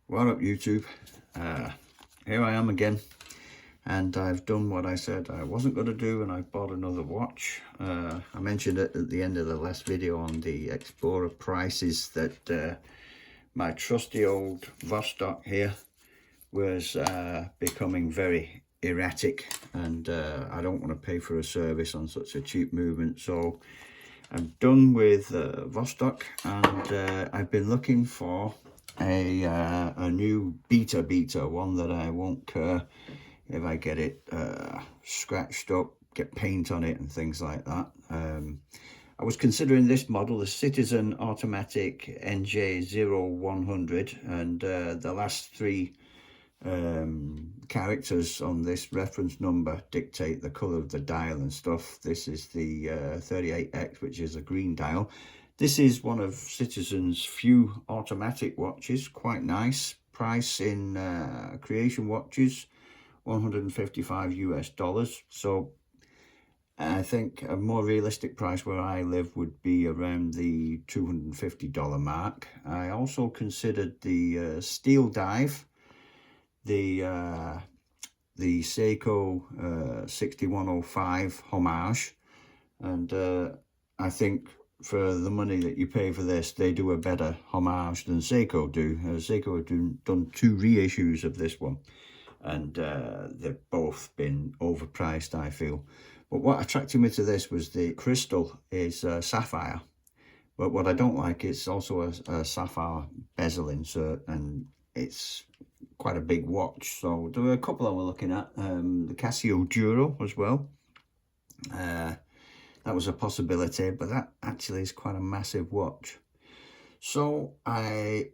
What up, YouTube? Here I am again, and I've done what I said I wasn't going to do, and I bought another watch. I mentioned it at the end of the last video on the Explorer prices that my trusty old Vostok here was becoming very erratic, and I don't want to pay for a service on such a cheap movement. So I'm done with Vostok, and I've been looking for a new beta, one that I won't care if I get it scratched up, get paint on it and things like that. I was considering this model, the Citizen Automatic NJ0100, and the last three characters on this reference number dictate the color of the dial and stuff. This is the 38X, which is a green dial. This is one of Citizen's few automatic watches, quite nice. Price in creation watches, $155 US. So I think a more realistic price where I live would be around the $250 mark. I also considered the Steel Dive, the Seiko 6105 homage, and I think for the money that you pay for this, they do a better homage than Seiko do. Seiko have done two reissues of this one, and they've both been overpriced, I feel. But what attracted me to this was the crystal is sapphire, but what I don't like is also a sapphire bezel insert, and it's quite a big watch. So there were a couple I was looking at, the Casio Duro as well. That was a possibility, but that actually is quite a massive watch. So I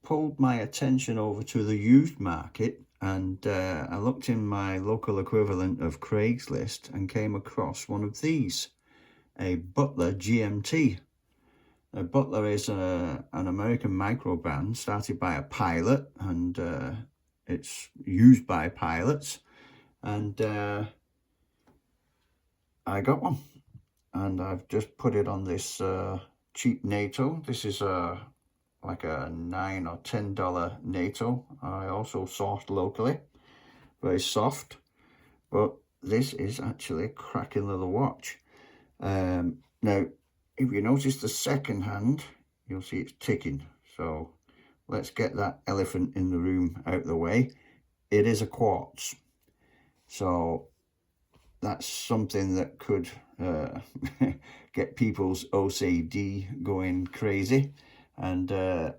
pulled my attention over to the used market, and I looked in my local equivalent of Craigslist and came across one of these, a Butler GMT. Now, Butler is an American micro brand started by a pilot, and it's used by pilots, and I got one, and I've just put it on this cheap NATO. This is like a $9 or $10 NATO. I also sourced locally, very soft, but this is actually a cracking little watch. Now, if you notice the second hand, you'll see it's ticking. So let's get that elephant in the room out of the way. It is a quartz. So that's something that could get people's OCD going crazy. And I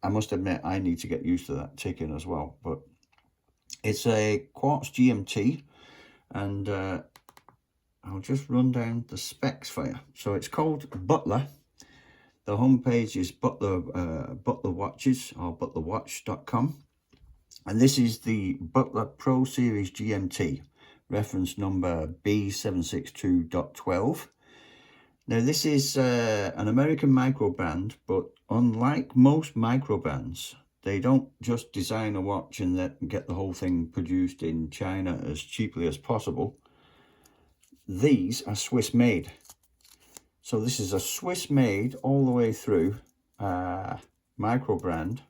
must admit, I need to get used to that ticking as well. But it's a quartz GMT, and I'll just run down the specs for you. So it's called Butler. The homepage is Butler Watches, or butlerwatch.com. And this is the Butler Pro Series GMT, reference number B762.12. Now, this is an American micro brand, but unlike most micro brands, they don't just design a watch and then get the whole thing produced in China as cheaply as possible. These are Swiss made. So this is a Swiss made all the way through micro brand,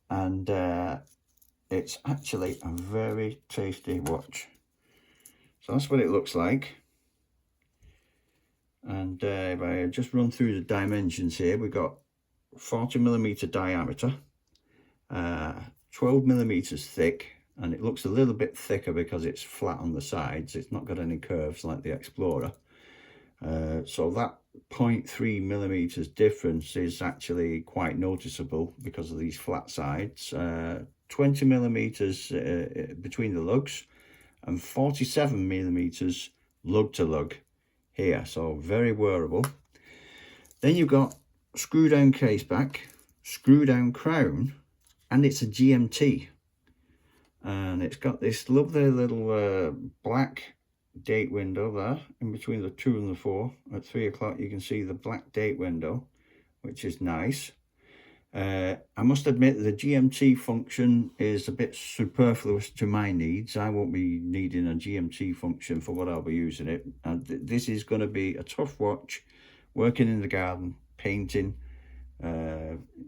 and it's actually a very tasty watch. So that's what it looks like. And if I just run through the dimensions here, we've got 40mm diameter, 12mm thick, and it looks a little bit thicker because it's flat on the sides. It's not got any curves like the Explorer. So that 0.3mm difference is actually quite noticeable because of these flat sides. 20mm between the lugs, and 47mm lug to lug here, so very wearable. Then you've got screw down case back, screw down crown, and it's a GMT, and it's got this lovely little black date window there in between the 2 and the 4. At 3 o'clock you can see the black date window, which is nice. I must admit the GMT function is a bit superfluous to my needs. I won't be needing a GMT function for what I'll be using it. And this is going to be a tough watch, working in the garden, painting,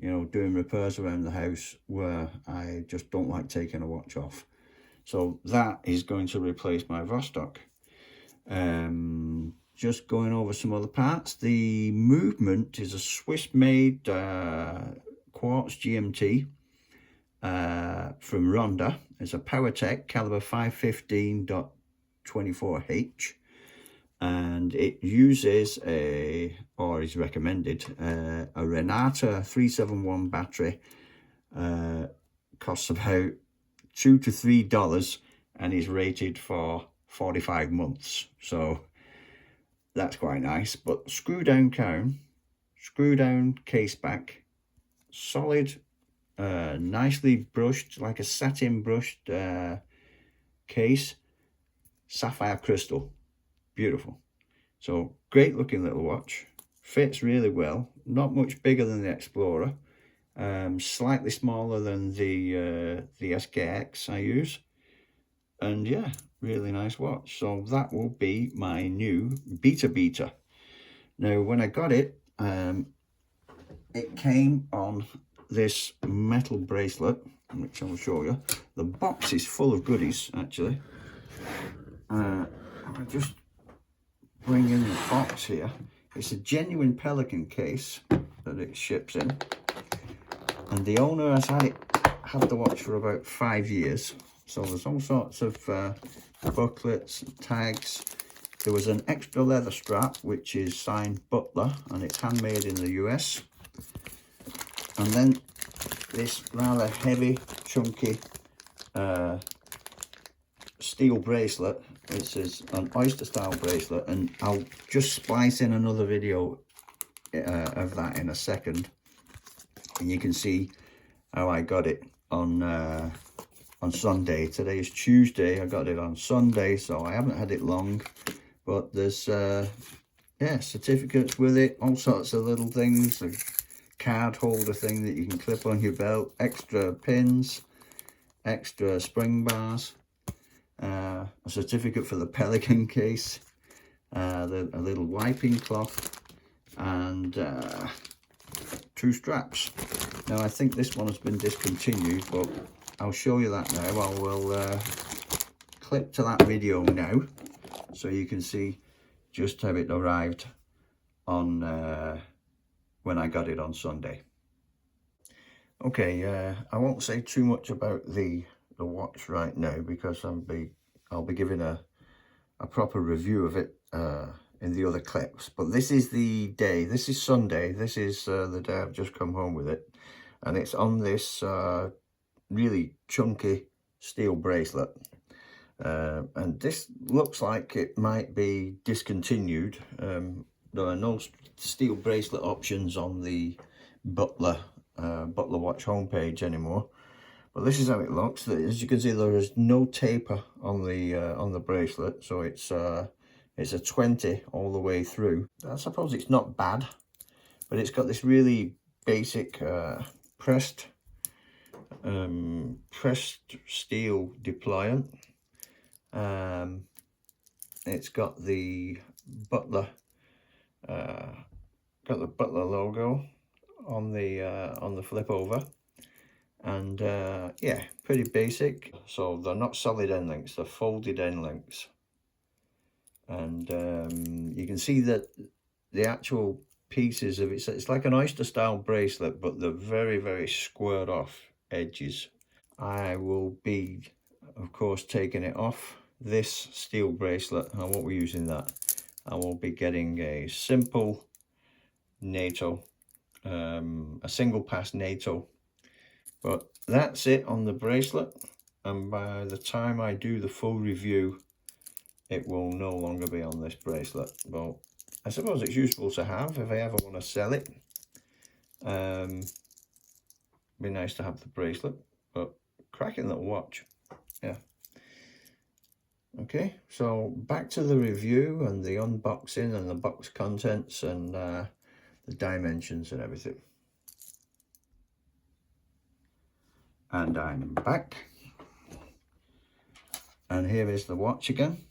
you know, doing repairs around the house where I just don't like taking a watch off. So that is going to replace my Vostok. Just going over some other parts. The movement is a Swiss-made quartz GMT from Ronda. It's a PowerTech caliber 515.24H, and it uses or is recommended, a Renata 371 battery. Costs about $2 to $3 and is rated for 45 months. So that's quite nice. But screw down crown, screw down case back, solid, nicely brushed, like a satin brushed case, sapphire crystal, beautiful. So great looking little watch, fits really well, not much bigger than the Explorer, slightly smaller than the SKX I use, and yeah, really nice watch. So that will be my new Beta. Now when I got it, it came on this metal bracelet, which I will show you. The box is full of goodies, actually. I'll just bring in the box here. It's a genuine Pelican case that it ships in, and the owner has had the watch for about 5 years. So there's all sorts of booklets, tags. There was an extra leather strap which is signed Butler and it's handmade in the US. And then this rather heavy, chunky steel bracelet. This is an oyster style bracelet, and I'll just splice in another video of that in a second, and you can see how I got it on Sunday. Today is Tuesday. I got it on Sunday, so I haven't had it long, but there's yeah, certificates with it, all sorts of little things, a card holder thing that you can clip on your belt, extra pins, extra spring bars, a certificate for the Pelican case, a little wiping cloth, and 2 straps. Now I think this one has been discontinued, but I'll show you that now. I will clip to that video now so you can see just how it arrived on when I got it on Sunday. Okay, I won't say too much about the watch right now because I'll be giving a proper review of it in the other clips. But this is the day. This is Sunday. This is the day I've just come home with it, and it's on this really chunky steel bracelet. And this looks like it might be discontinued. There are no steel bracelet options on the Butler watch homepage anymore. But this is how it looks. As you can see, there is no taper on the bracelet, so it's a 20 all the way through. I suppose it's not bad, but it's got this really basic pressed steel deployant. It's got the Butler logo on the flip over, and yeah, pretty basic. So they're not solid end links, they're folded end links, and you can see that the actual pieces of it, it's like an oyster style bracelet, but they're very, very squared off edges. I will be, of course, taking it off this steel bracelet. I won't be using that. I will be getting a simple NATO, a single pass NATO. But that's it on the bracelet, and by the time I do the full review, it will no longer be on this bracelet. Well, I suppose it's useful to have if I ever want to sell it. Be nice to have the bracelet, but cracking little watch. Yeah. Okay, so back to the review and the unboxing and the box contents and the dimensions and everything. And I'm back, and here is the watch again.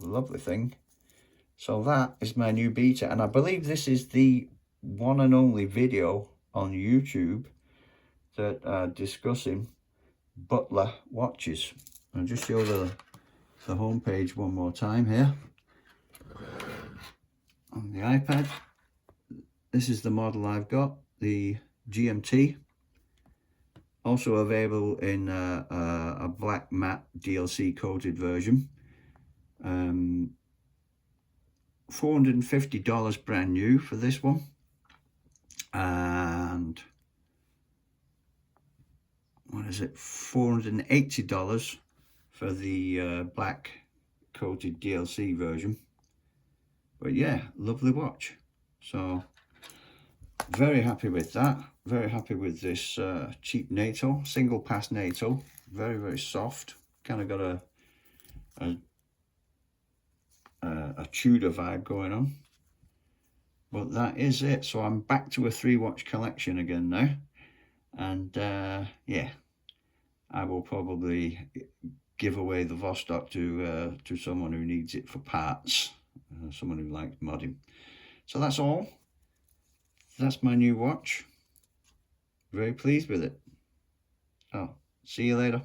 Lovely thing. So that is my new Beta, and I believe this is the one and only video on YouTube that are discussing Butler watches. I'll just show the homepage one more time here on the iPad. This is the model I've got, the GMT. Also available in a black matte DLC coated version. $450 brand new for this one, and what is it, $480 for the black coated DLC version. But yeah, lovely watch. So very happy with that. Very happy with this cheap NATO, single pass NATO. Very, very soft. Kind of got a Tudor vibe going on. But that is it. So I'm back to a 3-watch collection again now. And yeah, I will probably give away the Vostok to someone who needs it for parts, someone who likes modding. So that's all. That's my new watch. Very pleased with it. Oh, see you later.